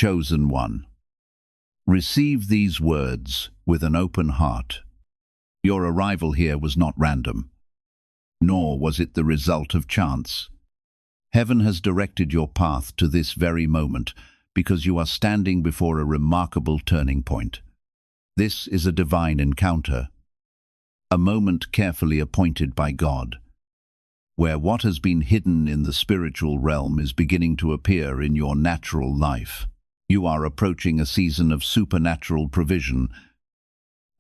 Chosen one. Receive these words with an open heart. Your arrival here was not random, nor was it the result of chance. Heaven has directed your path to this very moment because you are standing before a remarkable turning point. This is a divine encounter, a moment carefully appointed by God, where what has been hidden in the spiritual realm is beginning to appear in your natural life. You are approaching a season of supernatural provision,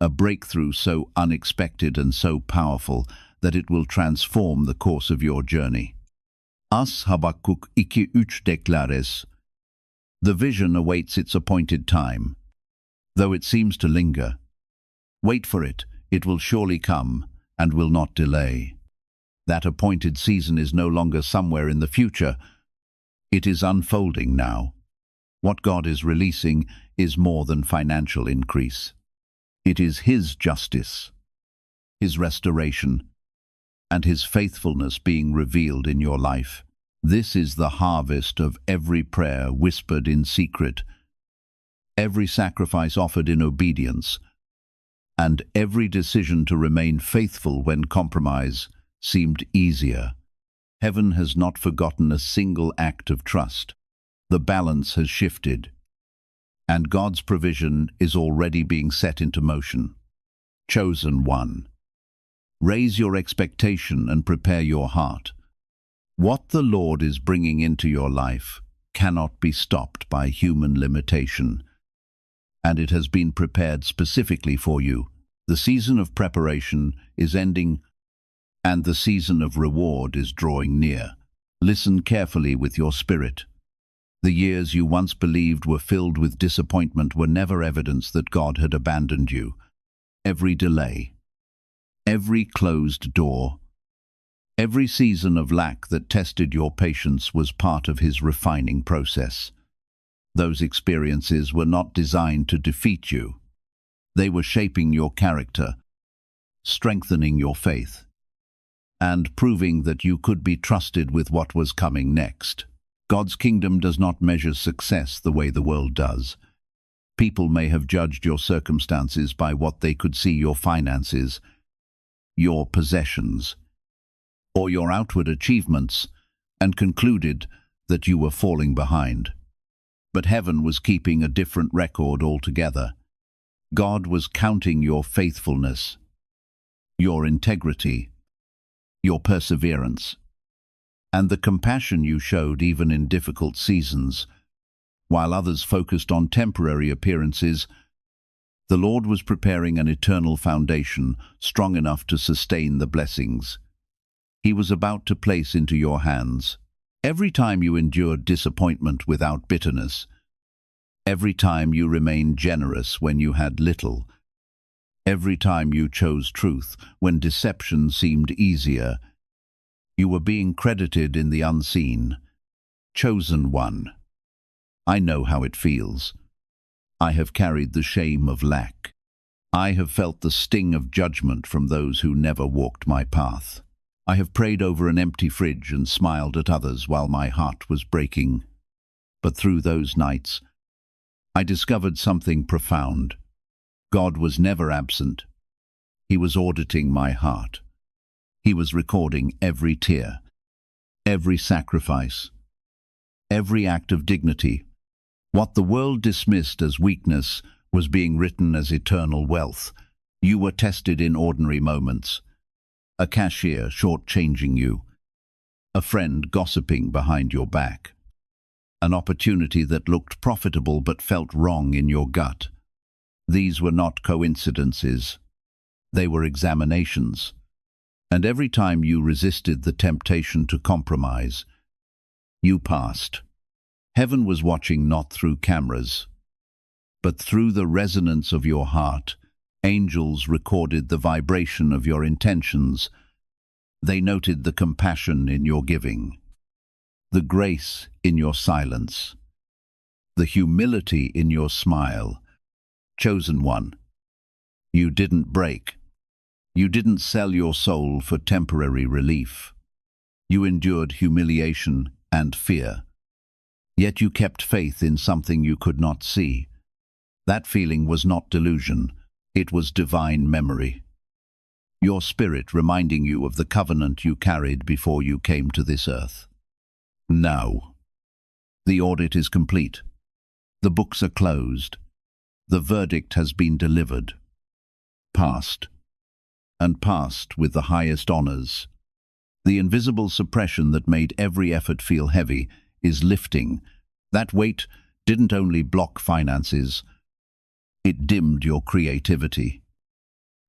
a breakthrough so unexpected and so powerful that it will transform the course of your journey. As Habakkuk 2:3 declares, the vision awaits its appointed time. Though it seems to linger, wait for it, it will surely come and will not delay. That appointed season is no longer somewhere in the future. It is unfolding now. What God is releasing is more than financial increase. It is His justice, His restoration, and His faithfulness being revealed in your life. This is the harvest of every prayer whispered in secret, every sacrifice offered in obedience, and every decision to remain faithful when compromise seemed easier. Heaven has not forgotten a single act of trust. The balance has shifted, and God's provision is already being set into motion. Chosen one. Raise your expectation and prepare your heart. What the Lord is bringing into your life cannot be stopped by human limitation, and it has been prepared specifically for you. The season of preparation is ending, and the season of reward is drawing near. Listen carefully with your spirit. The years you once believed were filled with disappointment were never evidence that God had abandoned you. Every delay, every closed door, every season of lack that tested your patience was part of His refining process. Those experiences were not designed to defeat you. They were shaping your character, strengthening your faith, and proving that you could be trusted with what was coming next. God's kingdom does not measure success the way the world does. People may have judged your circumstances by what they could see: your finances, your possessions, or your outward achievements, and concluded that you were falling behind. But heaven was keeping a different record altogether. God was counting your faithfulness, your integrity, your perseverance, and the compassion you showed even in difficult seasons. While others focused on temporary appearances, the Lord was preparing an eternal foundation strong enough to sustain the blessings He was about to place into your hands. Every time you endured disappointment without bitterness, every time you remained generous when you had little, every time you chose truth when deception seemed easier, you were being credited in the unseen. Chosen one. I know how it feels. I have carried the shame of lack. I have felt the sting of judgment from those who never walked my path. I have prayed over an empty fridge and smiled at others while my heart was breaking. But through those nights, I discovered something profound. God was never absent. He was auditing my heart. He was recording every tear, every sacrifice, every act of dignity. What the world dismissed as weakness was being written as eternal wealth. You were tested in ordinary moments. A cashier shortchanging you, a friend gossiping behind your back, an opportunity that looked profitable but felt wrong in your gut. These were not coincidences. They were examinations. And every time you resisted the temptation to compromise, you passed. Heaven was watching not through cameras, but through the resonance of your heart. Angels recorded the vibration of your intentions. They noted the compassion in your giving, the grace in your silence, the humility in your smile. Chosen one. You didn't break. You didn't sell your soul for temporary relief. You endured humiliation and fear. Yet you kept faith in something you could not see. That feeling was not delusion, it was divine memory. Your spirit reminding you of the covenant you carried before you came to this earth. Now, the audit is complete. The books are closed. The verdict has been delivered. Passed. And passed with the highest honors. The invisible suppression that made every effort feel heavy is lifting. That weight didn't only block finances, it dimmed your creativity,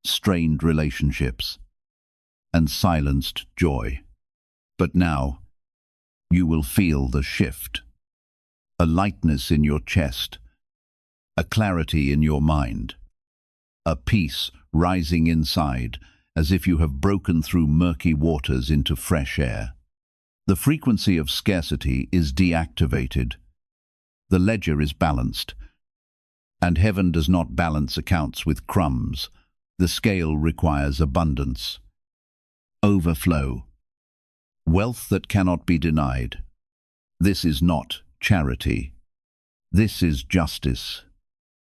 strained relationships, and silenced joy. But now, you will feel the shift. A lightness in your chest, a clarity in your mind, a peace rising inside as if you have broken through murky waters into fresh air. The frequency of scarcity is deactivated. The ledger is balanced. And heaven does not balance accounts with crumbs. The scale requires abundance. Overflow. Wealth that cannot be denied. This is not charity. This is justice.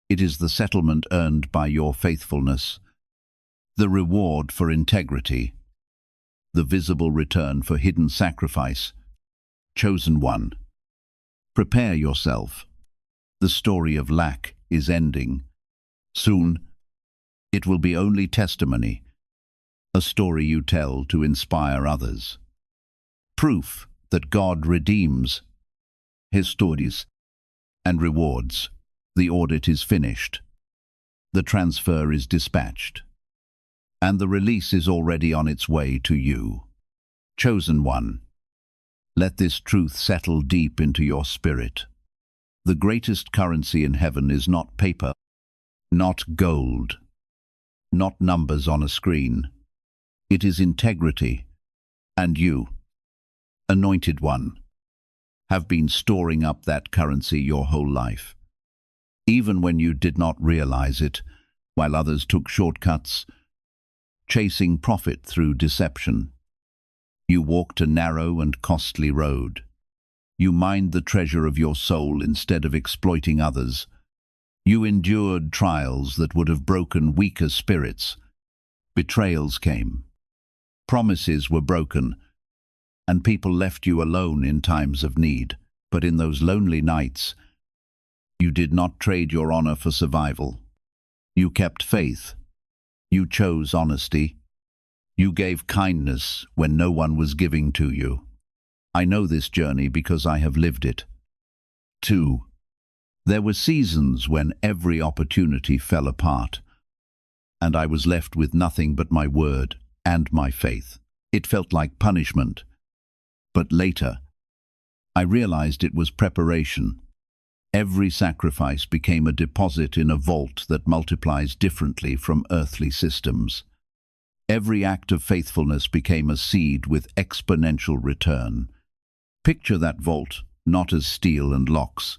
It is the settlement earned by your faithfulness, the reward for integrity, the visible return for hidden sacrifice. Chosen one, prepare yourself. The story of lack is ending. Soon, it will be only testimony, a story you tell to inspire others. Proof that God redeems His stories and rewards. The audit is finished. The transfer is dispatched. And the release is already on its way to you. Chosen one, let this truth settle deep into your spirit. The greatest currency in heaven is not paper, not gold, not numbers on a screen. It is integrity. And you, anointed one, have been storing up that currency your whole life. Even when you did not realize it, while others took shortcuts, chasing profit through deception. You walked a narrow and costly road. You mined the treasure of your soul instead of exploiting others. You endured trials that would have broken weaker spirits. Betrayals came. Promises were broken, and people left you alone in times of need. But in those lonely nights, you did not trade your honor for survival. You kept faith. You chose honesty. You gave kindness when no one was giving to you. I know this journey because I have lived it. 2. There were seasons when every opportunity fell apart, and I was left with nothing but my word and my faith. It felt like punishment. But later, I realized it was preparation. Every sacrifice became a deposit in a vault that multiplies differently from earthly systems. Every act of faithfulness became a seed with exponential return. Picture that vault not as steel and locks,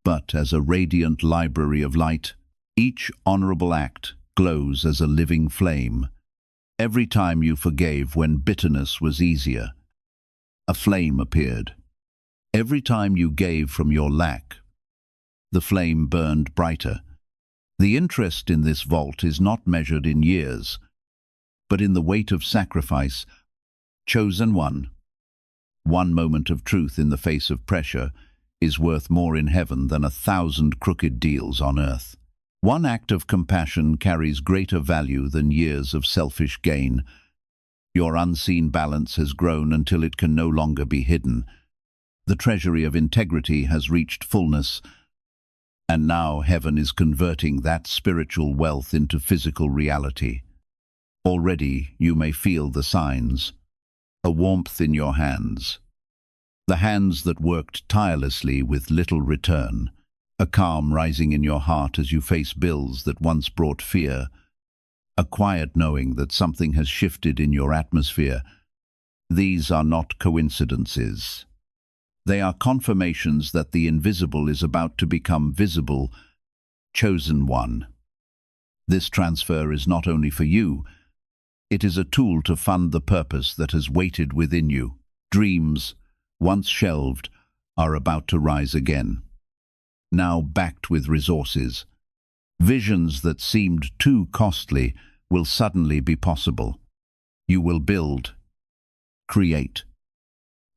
but as a radiant library of light. Each honorable act glows as a living flame. Every time you forgave when bitterness was easier, a flame appeared. Every time you gave from your lack, the flame burned brighter. The interest in this vault is not measured in years, but in the weight of sacrifice. Chosen one. One moment of truth in the face of pressure is worth more in heaven than 1,000 crooked deals on earth. One act of compassion carries greater value than years of selfish gain. Your unseen balance has grown until it can no longer be hidden. The treasury of integrity has reached fullness, and now heaven is converting that spiritual wealth into physical reality. Already you may feel the signs, a warmth in your hands, the hands that worked tirelessly with little return, a calm rising in your heart as you face bills that once brought fear, a quiet knowing that something has shifted in your atmosphere. These are not coincidences. They are confirmations that the invisible is about to become visible. Chosen one. This transfer is not only for you, it is a tool to fund the purpose that has waited within you. Dreams, once shelved, are about to rise again, now backed with resources. Visions that seemed too costly will suddenly be possible. You will build, create,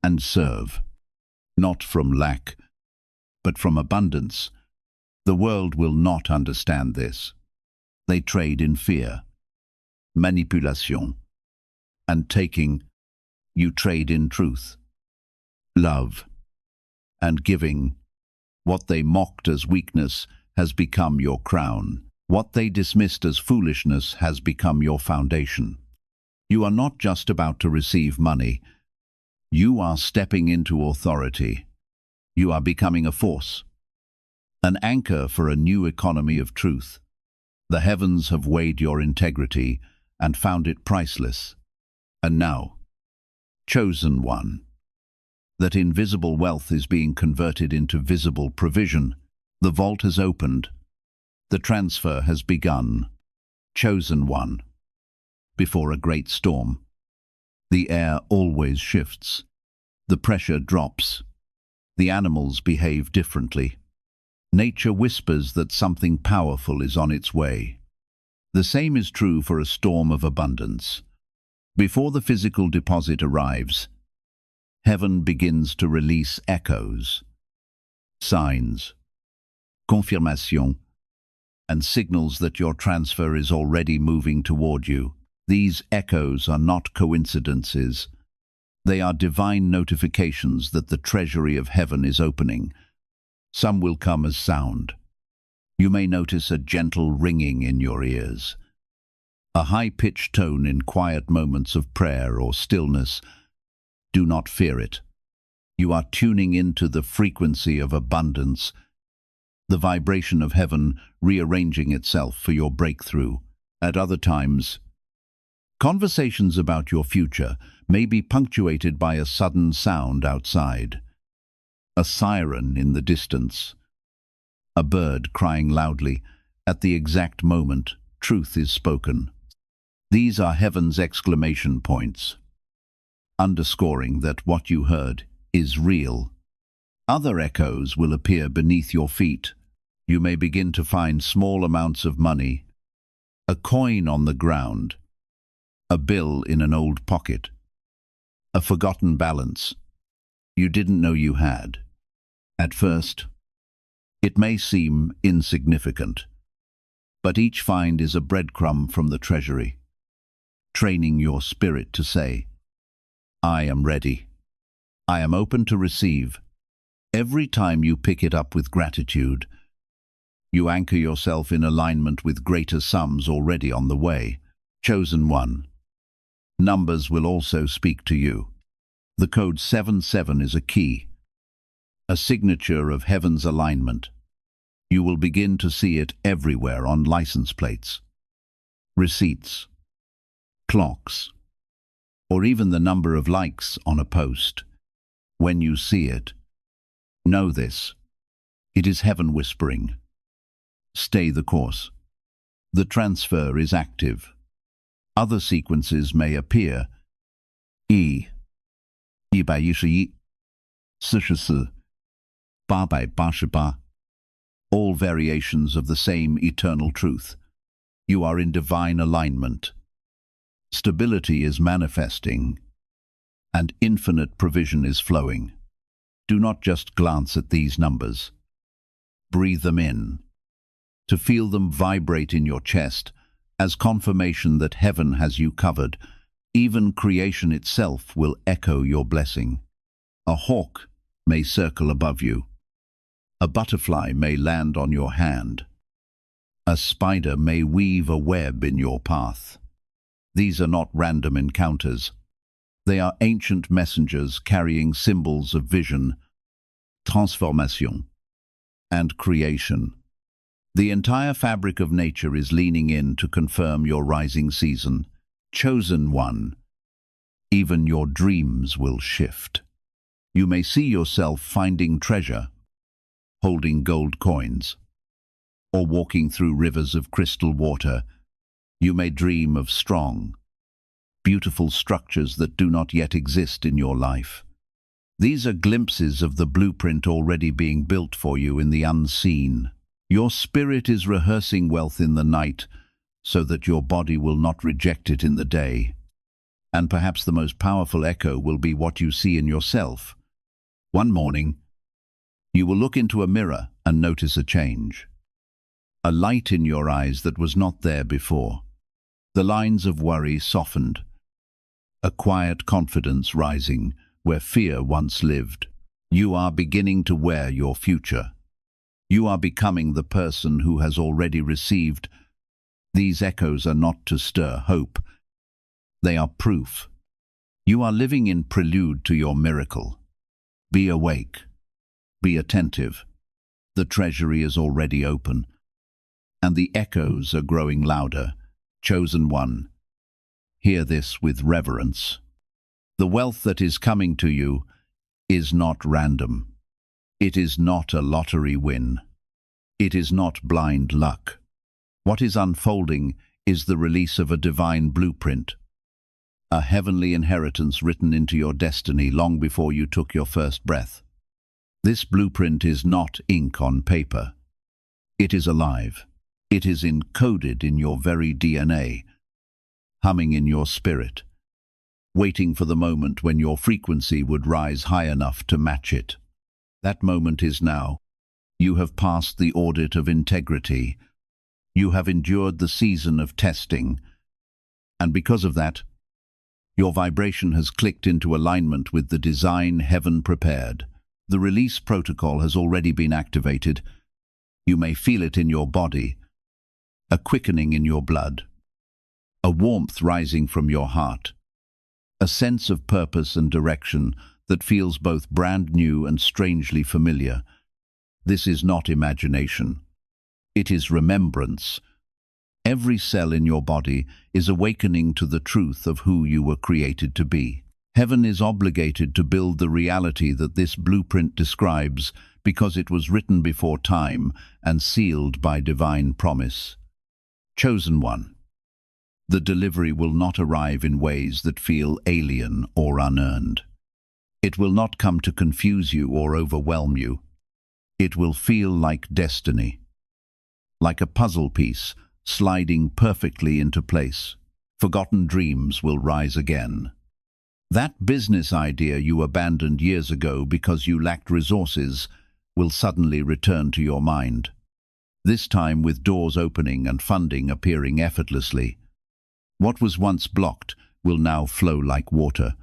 and serve, not from lack, but from abundance. The world will not understand this. They trade in fear, manipulation, and taking. You trade in truth, love, and giving. What they mocked as weakness has become your crown. What they dismissed as foolishness has become your foundation. You are not just about to receive money. You are stepping into authority. You are becoming a force, an anchor for a new economy of truth. The heavens have weighed your integrity and found it priceless. And now, chosen one, that invisible wealth is being converted into visible provision. The vault has opened. The transfer has begun. Chosen one. Before a great storm, the air always shifts. The pressure drops. The animals behave differently. Nature whispers that something powerful is on its way. The same is true for a storm of abundance. Before the physical deposit arrives, heaven begins to release echoes, signs, confirmation, and signals that your transfer is already moving toward you. These echoes are not coincidences. They are divine notifications that the treasury of heaven is opening. Some will come as sound. You may notice a gentle ringing in your ears, a high-pitched tone in quiet moments of prayer or stillness. Do not fear it. You are tuning into the frequency of abundance, the vibration of heaven rearranging itself for your breakthrough. At other times, conversations about your future may be punctuated by a sudden sound outside, a siren in the distance, a bird crying loudly. At the exact moment, truth is spoken. These are heaven's exclamation points, underscoring that what you heard is real. Other echoes will appear beneath your feet. You may begin to find small amounts of money, a coin on the ground, a bill in an old pocket, a forgotten balance you didn't know you had. At first, it may seem insignificant, but each find is a breadcrumb from the treasury, training your spirit to say, I am ready. I am open to receive. Every time you pick it up with gratitude, you anchor yourself in alignment with greater sums already on the way. Chosen one. Numbers will also speak to you. The code 77 is a key, a signature of heaven's alignment. You will begin to see it everywhere on license plates, receipts, clocks, or even the number of likes on a post. When you see it, know this. It is heaven whispering. Stay the course. The transfer is active. Other sequences may appear. 111、141、44、888. All variations of the same eternal truth. You are in divine alignment. Stability is manifesting, and infinite provision is flowing. Do not just glance at these numbers. Breathe them in, to feel them vibrate in your chest as confirmation that heaven has you covered. Even creation itself will echo your blessing. A hawk may circle above you. A butterfly may land on your hand. A spider may weave a web in your path. These are not random encounters. They are ancient messengers carrying symbols of vision, transformation, and creation. The entire fabric of nature is leaning in to confirm your rising season. Chosen one. Even your dreams will shift. You may see yourself finding treasure, holding gold coins, or walking through rivers of crystal water. You may dream of strong, beautiful structures that do not yet exist in your life. These are glimpses of the blueprint already being built for you in the unseen. Your spirit is rehearsing wealth in the night so that your body will not reject it in the day. And perhaps the most powerful echo will be what you see in yourself. One morning, you will look into a mirror and notice a change. A light in your eyes that was not there before. The lines of worry softened. A quiet confidence rising where fear once lived. You are beginning to wear your future. You are becoming the person who has already received. These echoes are not to stir hope. They are proof. You are living in prelude to your miracle. Be awake. Be attentive. The treasury is already open, and the echoes are growing louder. Chosen one, hear this with reverence. The wealth that is coming to you is not random. It is not a lottery win. It is not blind luck. What is unfolding is the release of a divine blueprint, a heavenly inheritance written into your destiny long before you took your first breath. This blueprint is not ink on paper. It is alive. It is encoded in your very DNA, humming in your spirit, waiting for the moment when your frequency would rise high enough to match it. That moment is now. You have passed the audit of integrity. You have endured the season of testing. And because of that, your vibration has clicked into alignment with the design heaven prepared. The release protocol has already been activated. You may feel it in your body, a quickening in your blood, a warmth rising from your heart, a sense of purpose and direction that feels both brand new and strangely familiar. This is not imagination. It is remembrance. Every cell in your body is awakening to the truth of who you were created to be. Heaven is obligated to build the reality that this blueprint describes because it was written before time and sealed by divine promise. Chosen one. The delivery will not arrive in ways that feel alien or unearned. It will not come to confuse you or overwhelm you. It will feel like destiny, like a puzzle piece sliding perfectly into place. Forgotten dreams will rise again. That business idea you abandoned years ago because you lacked resources will suddenly return to your mind. This time with doors opening and funding appearing effortlessly. What was once blocked will now flow like water.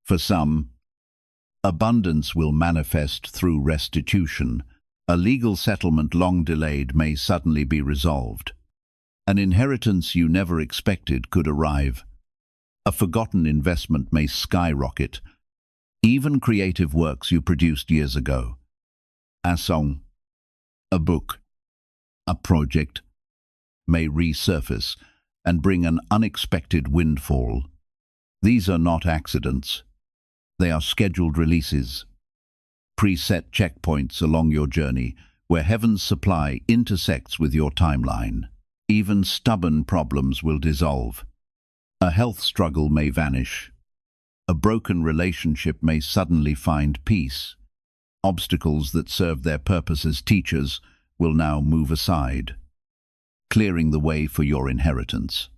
For some, abundance will manifest through restitution. A legal settlement long delayed may suddenly be resolved. An inheritance you never expected could arrive. A forgotten investment may skyrocket. Even creative works you produced years ago. A song, a book, a project may resurface and bring an unexpected windfall. These are not accidents. They are scheduled releases, preset checkpoints along your journey where heaven's supply intersects with your timeline. Even stubborn problems will dissolve. A health struggle may vanish. A broken relationship may suddenly find peace. Obstacles that serve their purpose as teachers will now move aside, clearing the way for your inheritance.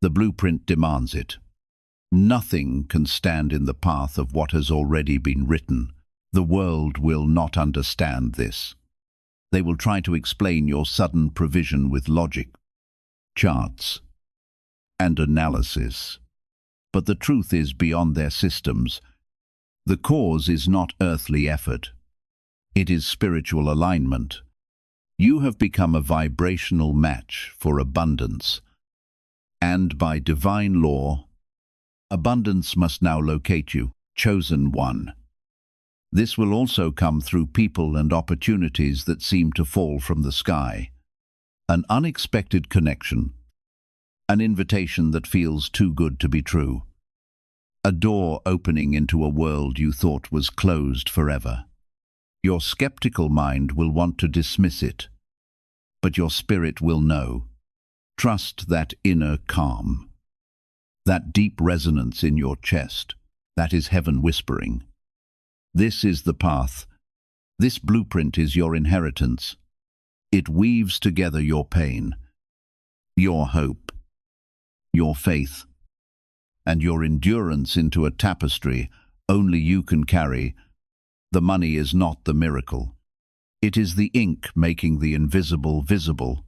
The blueprint demands it. Nothing can stand in the path of what has already been written. The world will not understand this. They will try to explain your sudden provision with logic, charts, and analysis. But the truth is beyond their systems. The cause is not earthly effort. It is spiritual alignment. You have become a vibrational match for abundance. And by divine law, abundance must now locate you, chosen one. This will also come through people and opportunities that seem to fall from the sky. An unexpected connection, an invitation that feels too good to be true. A door opening into a world you thought was closed forever. Your skeptical mind will want to dismiss it, but your spirit will know. Trust that inner calm, that deep resonance in your chest. That is heaven whispering. This is the path. This blueprint is your inheritance. It weaves together your pain, your hope, your faith, and your endurance into a tapestry only you can carry. The money is not the miracle. It is the ink making the invisible visible.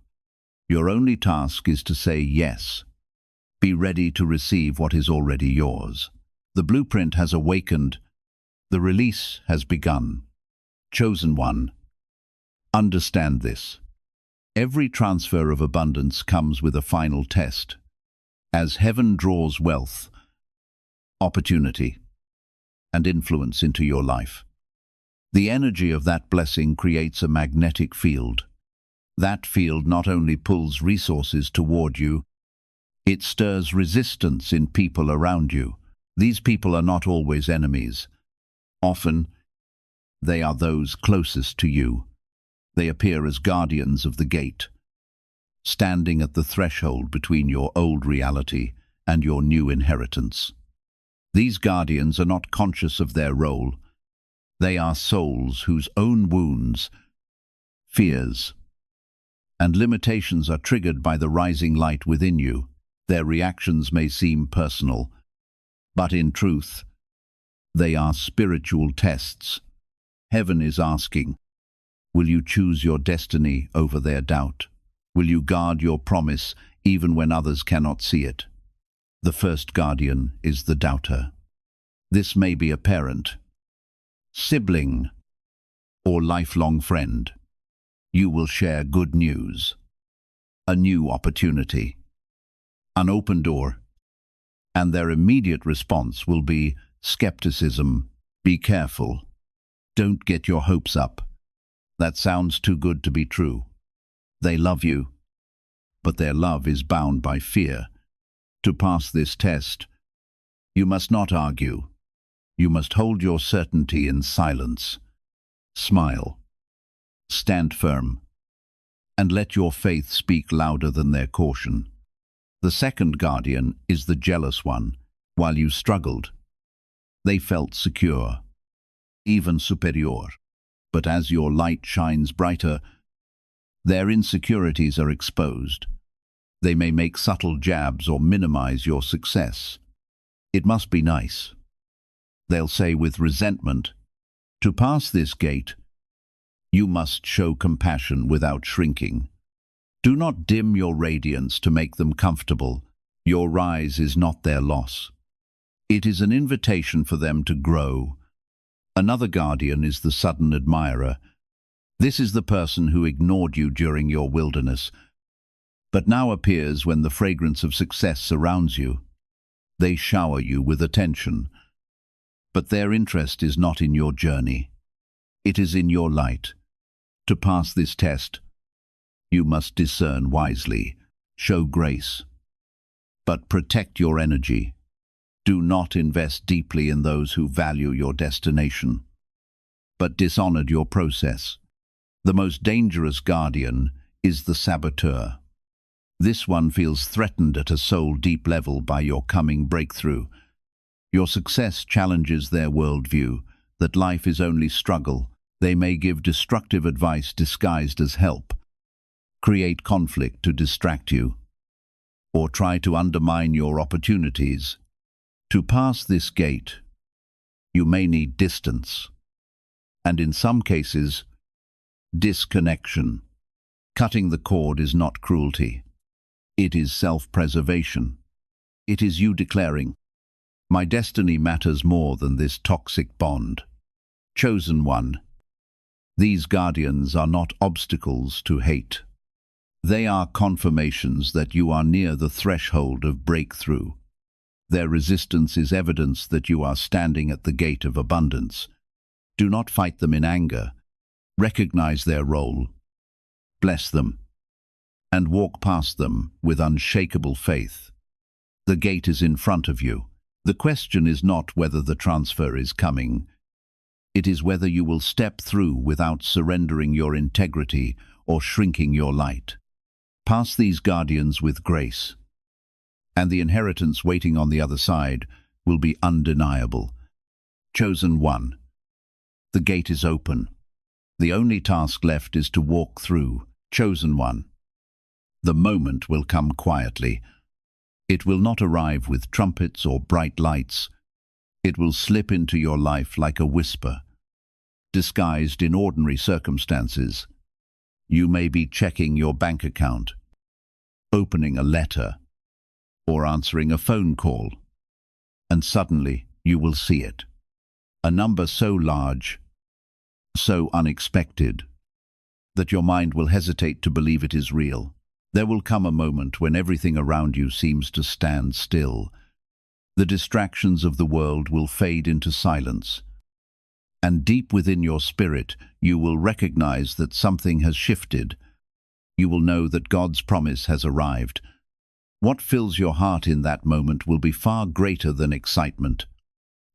Your only task is to say yes. Be ready to receive what is already yours. The blueprint has awakened. The release has begun. Chosen one, understand this. Every transfer of abundance comes with a final test. As heaven draws wealth, opportunity, and influence into your life, the energy of that blessing creates a magnetic field. That field not only pulls resources toward you, it stirs resistance in people around you. These people are not always enemies. Often, they are those closest to you. They appear as guardians of the gate, standing at the threshold between your old reality and your new inheritance. These guardians are not conscious of their role. They are souls whose own wounds, fears, and limitations are triggered by the rising light within you. Their reactions may seem personal, but in truth, they are spiritual tests. Heaven is asking, will you choose your destiny over their doubt? Will you guard your promise even when others cannot see it? The first guardian is the doubter. This may be a parent, sibling, or lifelong friend. You will share good news, a new opportunity, an open door, and their immediate response will be skepticism. Be careful. Don't get your hopes up. That sounds too good to be true. They love you, but their love is bound by fear. To pass this test, you must not argue. You must hold your certainty in silence. Smile. Stand firm. And let your faith speak louder than their caution. The second guardian is the jealous one. While you struggled, they felt secure, even superior. But as your light shines brighter, their insecurities are exposed. They may make subtle jabs or minimize your success. It must be nice. They'll say with resentment, to pass this gate, you must show compassion without shrinking. Do not dim your radiance to make them comfortable. Your rise is not their loss. It is an invitation for them to grow. Another guardian is the sudden admirer. This is the person who ignored you during your wilderness, but now appears when the fragrance of success surrounds you. They shower you with attention, but their interest is not in your journey. It is in your light. To pass this test, you must discern wisely, show grace, but protect your energy. Do not invest deeply in those who value your destination, but dishonored your process. The most dangerous guardian is the saboteur. This one feels threatened at a soul-deep level by your coming breakthrough. Your success challenges their worldview, that life is only struggle. They may give destructive advice disguised as help, create conflict to distract you, or try to undermine your opportunities. To pass this gate, you may need distance, and in some cases, disconnection. Cutting the cord is not cruelty. It is self-preservation. It is you declaring, my destiny matters more than this toxic bond. Chosen one. These guardians are not obstacles to hate. They are confirmations that you are near the threshold of breakthrough. Their resistance is evidence that you are standing at the gate of abundance. Do not fight them in anger. Recognize their role. Bless them, and walk past them with unshakable faith. The gate is in front of you. The question is not whether the transfer is coming. It is whether you will step through without surrendering your integrity or shrinking your light. Pass these guardians with grace, and the inheritance waiting on the other side will be undeniable. Chosen one. The gate is open. The only task left is to walk through, chosen one. The moment will come quietly. It will not arrive with trumpets or bright lights. It will slip into your life like a whisper, disguised in ordinary circumstances. You may be checking your bank account, opening a letter, or answering a phone call, and suddenly you will see it. A number so large, so unexpected, that your mind will hesitate to believe it is real. There will come a moment when everything around you seems to stand still. The distractions of the world will fade into silence, and deep within your spirit you will recognize that something has shifted. You will know that God's promise has arrived. What fills your heart in that moment will be far greater than excitement.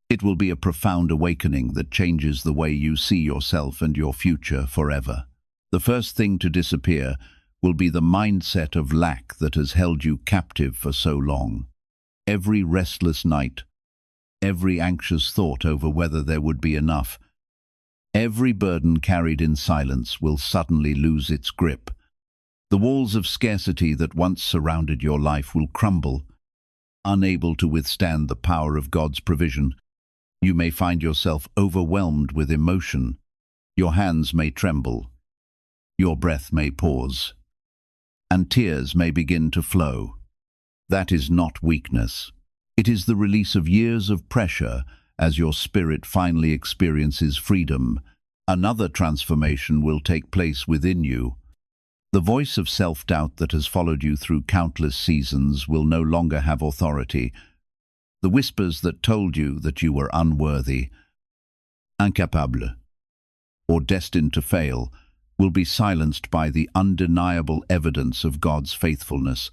It will be a profound awakening that changes the way you see yourself and your future forever. The first thing to disappear will be the mindset of lack that has held you captive for so long. Every restless night, every anxious thought over whether there would be enough, every burden carried in silence will suddenly lose its grip. The walls of scarcity that once surrounded your life will crumble, unable to withstand the power of God's provision. You may find yourself overwhelmed with emotion. Your hands may tremble. Your breath may pause, and tears may begin to flow. That is not weakness. It is the release of years of pressure as your spirit finally experiences freedom. Another transformation will take place within you. The voice of self-doubt that has followed you through countless seasons will no longer have authority. The whispers that told you that you were unworthy, incapable, or destined to fail will be silenced by the undeniable evidence of God's faithfulness.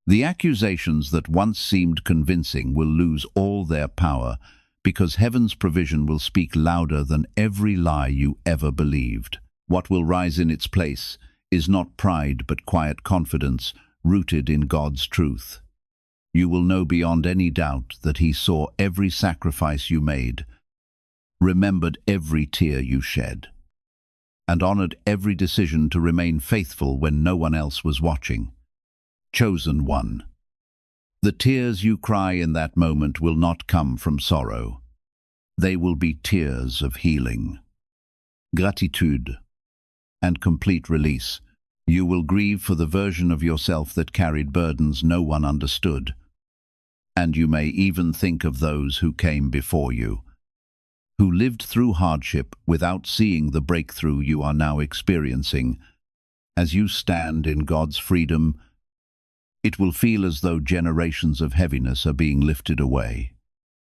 The accusations that once seemed convincing will lose all their power because heaven's provision will speak louder than every lie you ever believed. What will rise in its place is not pride but quiet confidence rooted in God's truth. You will know beyond any doubt that He saw every sacrifice you made, remembered every tear you shed, and honored every decision to remain faithful when no one else was watching. Chosen one. The tears you cry in that moment will not come from sorrow. They will be tears of healing, gratitude, and complete release. You will grieve for the version of yourself that carried burdens no one understood. And you may even think of those who came before you, who lived through hardship without seeing the breakthrough you are now experiencing. As you stand in God's freedom, it will feel as though generations of heaviness are being lifted away.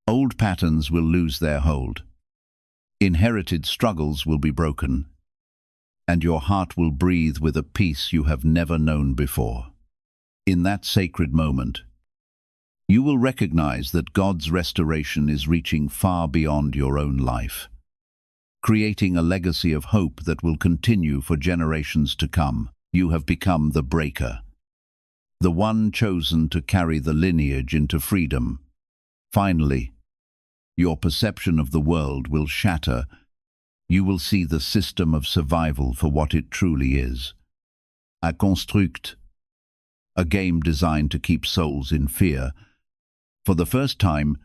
Old patterns will lose their hold. Inherited struggles will be broken, and your heart will breathe with a peace you have never known before. In that sacred moment, you will recognize that God's restoration is reaching far beyond your own life, creating a legacy of hope that will continue for generations to come. You have become the breaker, the one chosen to carry the lineage into freedom. Finally, your perception of the world will shatter. You will see the system of survival for what it truly is. A construct, a game designed to keep souls in fear. For the first time,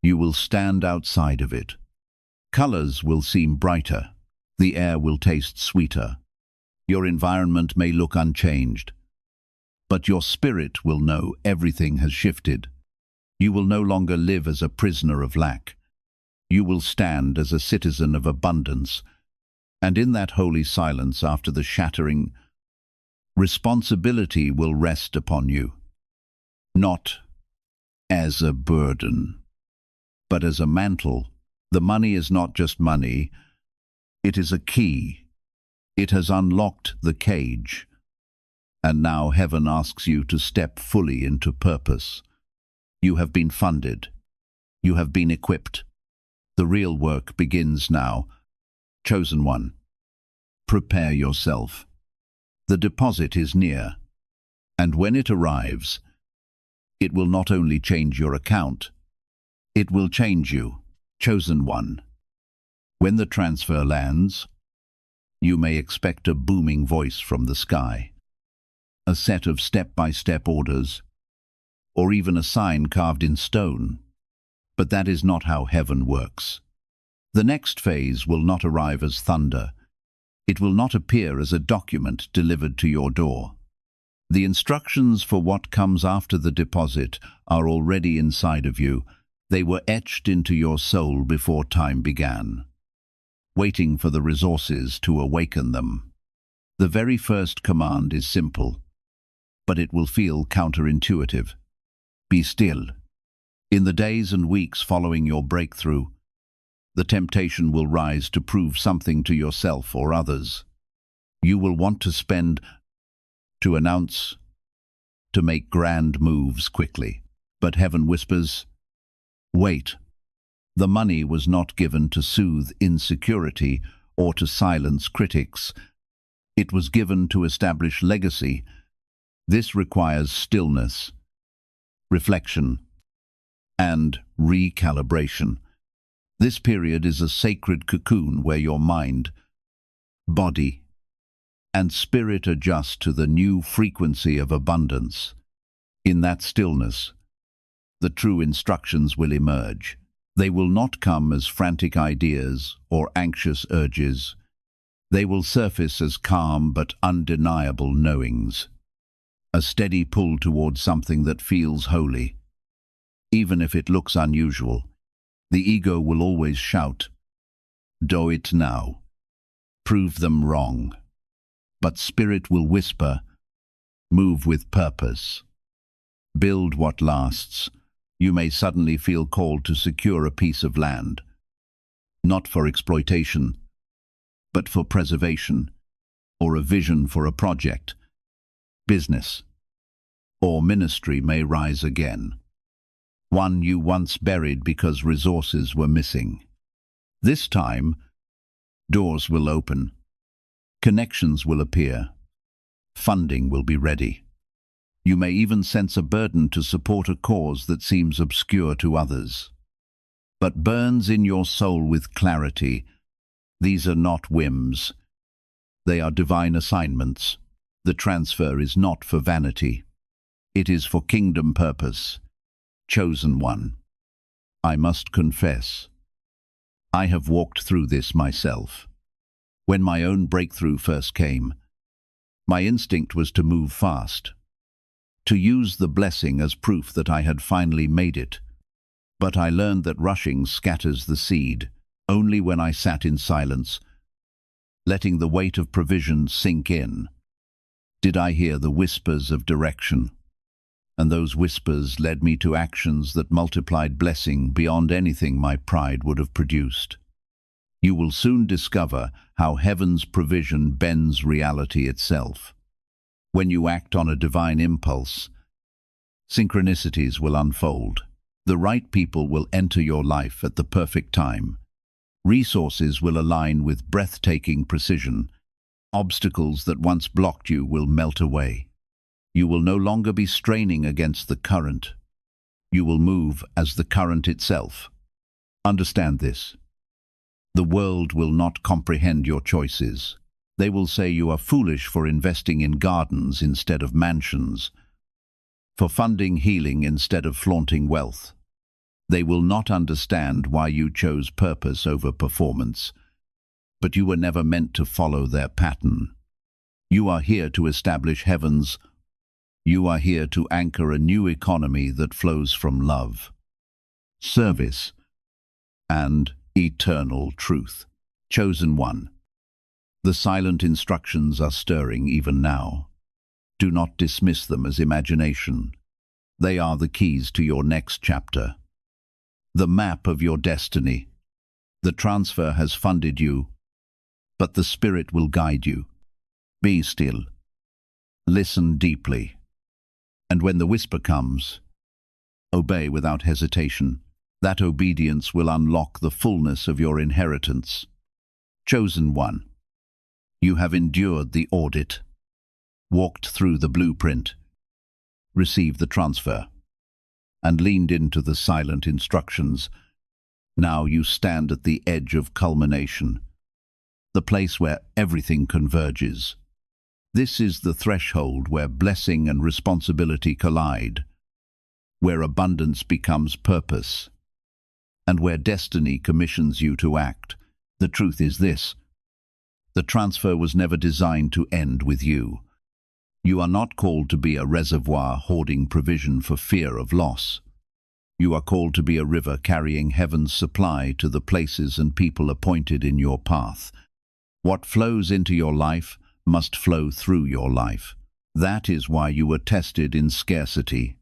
you will stand outside of it. Colors will seem brighter. The air will taste sweeter. Your environment may look unchanged, but your spirit will know everything has shifted. You will no longer live as a prisoner of lack. You will stand as a citizen of abundance, and in that holy silence after the shattering, responsibility will rest upon you, not as a burden, but as a mantle. The money is not just money, it is a key. It has unlocked the cage, and now heaven asks you to step fully into purpose. You have been funded. You have been equipped. The real work begins now. Chosen one. Prepare yourself. The deposit is near, and when it arrives, it will not only change your account, it will change you. Chosen one. When the transfer lands, you may expect a booming voice from the sky, a set of step-by-step orders, or even a sign carved in stone. But that is not how heaven works. The next phase will not arrive as thunder. It will not appear as a document delivered to your door. The instructions for what comes after the deposit are already inside of you. They were etched into your soul before time began, waiting for the resources to awaken them. The very first command is simple, but it will feel counterintuitive. Be still. In the days and weeks following your breakthrough, the temptation will rise to prove something to yourself or others. You will want to spend, to announce, to make grand moves quickly. But heaven whispers, wait. The money was not given to soothe insecurity or to silence critics. It was given to establish legacy. This requires stillness, reflection, and recalibration. This period is a sacred cocoon where your mind, body, and spirit adjust to the new frequency of abundance. In that stillness, the true instructions will emerge. They will not come as frantic ideas or anxious urges. They will surface as calm but undeniable knowings, a steady pull towards something that feels holy. Even if it looks unusual, the ego will always shout, "Do it now. Prove them wrong." But spirit will whisper, "Move with purpose. Build what lasts." You may suddenly feel called to secure a piece of land, not for exploitation, but for preservation, or a vision for a project. Business or ministry may rise again, one you once buried because resources were missing. This time, doors will open, connections will appear, funding will be ready. You may even sense a burden to support a cause that seems obscure to others, but burns in your soul with clarity. These are not whims. They are divine assignments. The transfer is not for vanity. It is for kingdom purpose. Chosen one. I must confess, I have walked through this myself. When my own breakthrough first came, my instinct was to move fast, to use the blessing as proof that I had finally made it. But I learned that rushing scatters the seed. Only when I sat in silence, letting the weight of provision sink in, did I hear the whispers of direction. And those whispers led me to actions that multiplied blessing beyond anything my pride would have produced. You will soon discover how heaven's provision bends reality itself. When you act on a divine impulse, synchronicities will unfold. The right people will enter your life at the perfect time. Resources will align with breathtaking precision. Obstacles that once blocked you will melt away. You will no longer be straining against the current. You will move as the current itself. Understand this. The world will not comprehend your choices. They will say you are foolish for investing in gardens instead of mansions, for funding healing instead of flaunting wealth. They will not understand why you chose purpose over performance, but you were never meant to follow their pattern. You are here to establish heavens. You are here to anchor a new economy that flows from love, service, and eternal truth. Chosen one. The silent instructions are stirring even now. Do not dismiss them as imagination. They are the keys to your next chapter, the map of your destiny. The transfer has funded you, but the Spirit will guide you. Be still. Listen deeply. And when the whisper comes, obey without hesitation. That obedience will unlock the fullness of your inheritance. Chosen one. You have endured the audit, walked through the blueprint, received the transfer, and leaned into the silent instructions. Now you stand at the edge of culmination, the place where everything converges. This is the threshold where blessing and responsibility collide, where abundance becomes purpose, and where destiny commissions you to act. The truth is this: the transfer was never designed to end with you. You are not called to be a reservoir hoarding provision for fear of loss. You are called to be a river carrying heaven's supply to the places and people appointed in your path. What flows into your life must flow through your life. That is why you were tested in scarcity,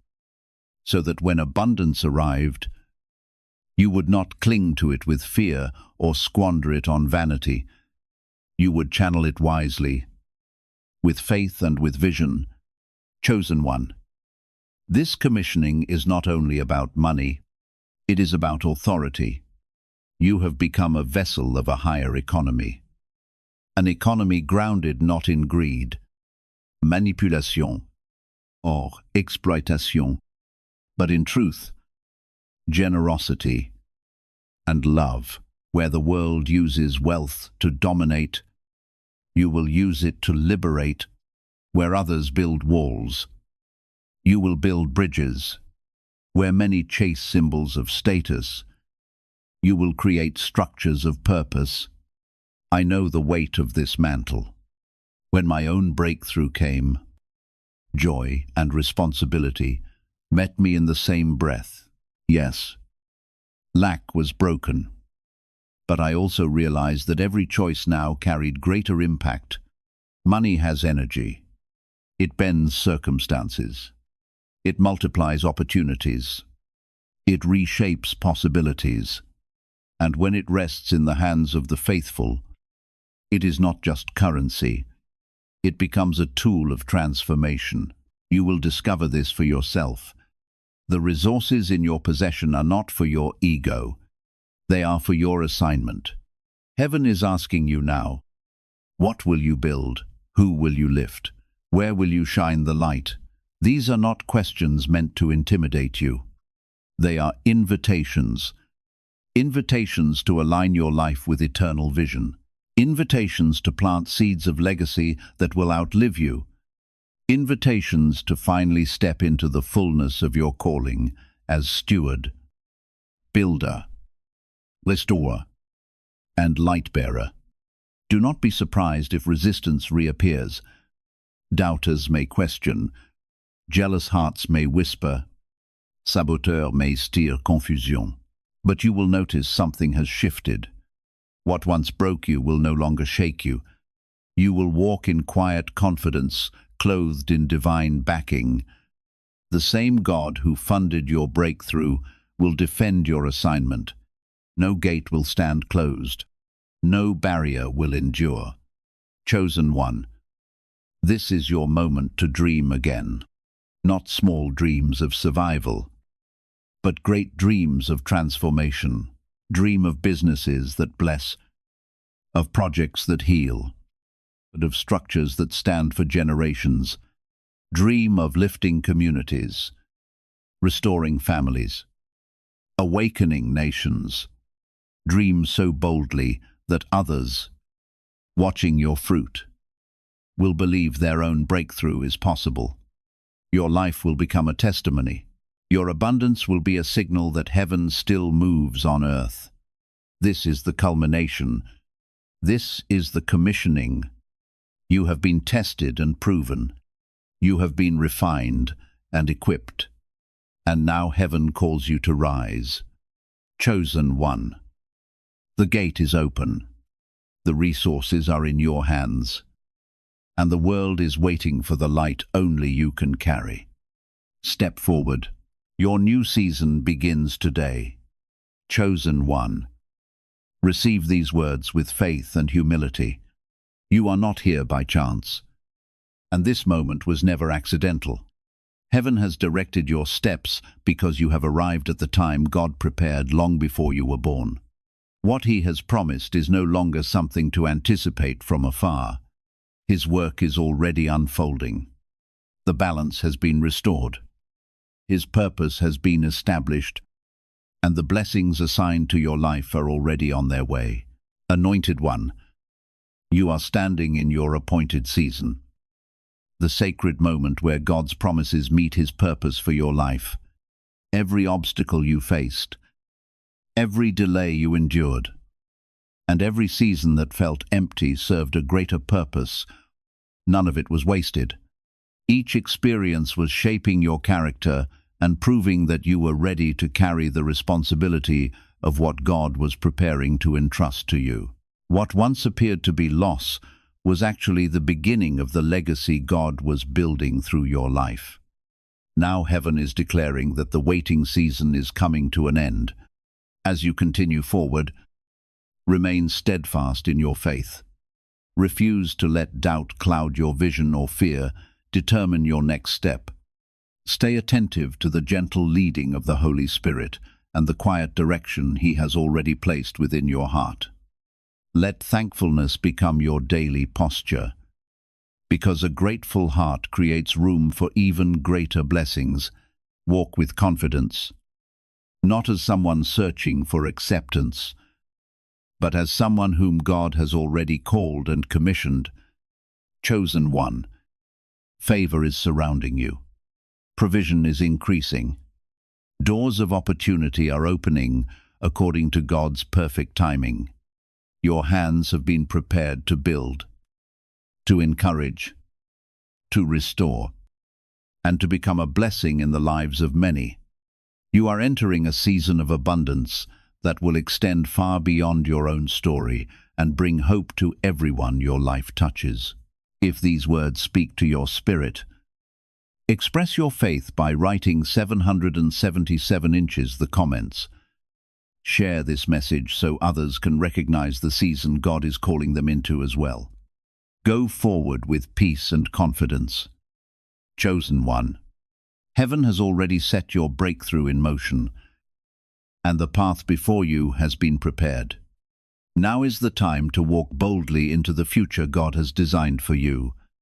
so that when abundance arrived, you would not cling to it with fear or squander it on vanity. You would channel it wisely, with faith and with vision. Chosen one. This commissioning is not only about money, it is about authority. You have become a vessel of a higher economy. An economy grounded not in greed, manipulation, or exploitation, but in truth, generosity, and love. Where the world uses wealth to dominate, you will use it to liberate. Where others build walls, you will build bridges. Where many chase symbols of status, you will create structures of purpose. I know the weight of this mantle. When my own breakthrough came, joy and responsibility met me in the same breath. Yes, lack was broken, but I also realized that every choice now carried greater impact. Money has energy. It bends circumstances. It multiplies opportunities. It reshapes possibilities. And when it rests in the hands of the faithful, it is not just currency. It becomes a tool of transformation. You will discover this for yourself. The resources in your possession are not for your ego. They are for your assignment. Heaven is asking you now, what will you build? Who will you lift? Where will you shine the light? These are not questions meant to intimidate you. They are invitations. Invitations to align your life with eternal vision. Invitations to plant seeds of legacy that will outlive you. Invitations to finally step into the fullness of your calling as steward, builder, restorer, and light-bearer. Do not be surprised if resistance reappears. Doubters may question, jealous hearts may whisper, saboteurs may stir confusion. But you will notice something has shifted. What once broke you will no longer shake you. You will walk in quiet confidence, clothed in divine backing. The same God who funded your breakthrough will defend your assignment. No gate will stand closed. No barrier will endure. Chosen one, this is your moment to dream again. Not small dreams of survival, but great dreams of transformation. Dream of businesses that bless, of projects that heal, and of structures that stand for generations. Dream of lifting communities, restoring families, awakening nations. Dream so boldly that others, watching your fruit, will believe their own breakthrough is possible. Your life will become a testimony. Your abundance will be a signal that heaven still moves on earth. This is the culmination. This is the commissioning. You have been tested and proven. You have been refined and equipped. And now heaven calls you to rise. Chosen one. The gate is open. The resources are in your hands. And the world is waiting for the light only you can carry. Step forward. Your new season begins today. Chosen one. Receive these words with faith and humility. You are not here by chance. And this moment was never accidental. Heaven has directed your steps because you have arrived at the time God prepared long before you were born. What He has promised is no longer something to anticipate from afar. His work is already unfolding. The balance has been restored. His purpose has been established. and the blessings assigned to your life are already on their way. Anointed one, you are standing in your appointed season, the sacred moment where God's promises meet His purpose for your life. Every obstacle you faced, every delay you endured, and every season that felt empty served a greater purpose. None of it was wasted. Each experience was shaping your character and proving that you were ready to carry the responsibility of what God was preparing to entrust to you. What once appeared to be loss was actually the beginning of the legacy God was building through your life. Now heaven is declaring that the waiting season is coming to an end. As you continue forward, remain steadfast in your faith. Refuse to let doubt cloud your vision or fear determine your next step. Stay attentive to the gentle leading of the Holy Spirit and the quiet direction He has already placed within your heart. Let thankfulness become your daily posture, because a grateful heart creates room for even greater blessings. Walk with confidence, not as someone searching for acceptance, but as someone whom God has already called and commissioned. Chosen one, favor is surrounding you. Provision is increasing. Doors of opportunity are opening according to God's perfect timing. Your hands have been prepared to build, to encourage, to restore, and to become a blessing in the lives of many. You are entering a season of abundance that will extend far beyond your own story and bring hope to everyone your life touches. If these words speak to your spirit, express your faith by writing 777 inches the comments. Share this message so others can recognize the season God is calling them into as well. Go forward with peace and confidence. Chosen one, heaven has already set your breakthrough in motion, and the path before you has been prepared. Now is the time to walk boldly into the future God has designed for you.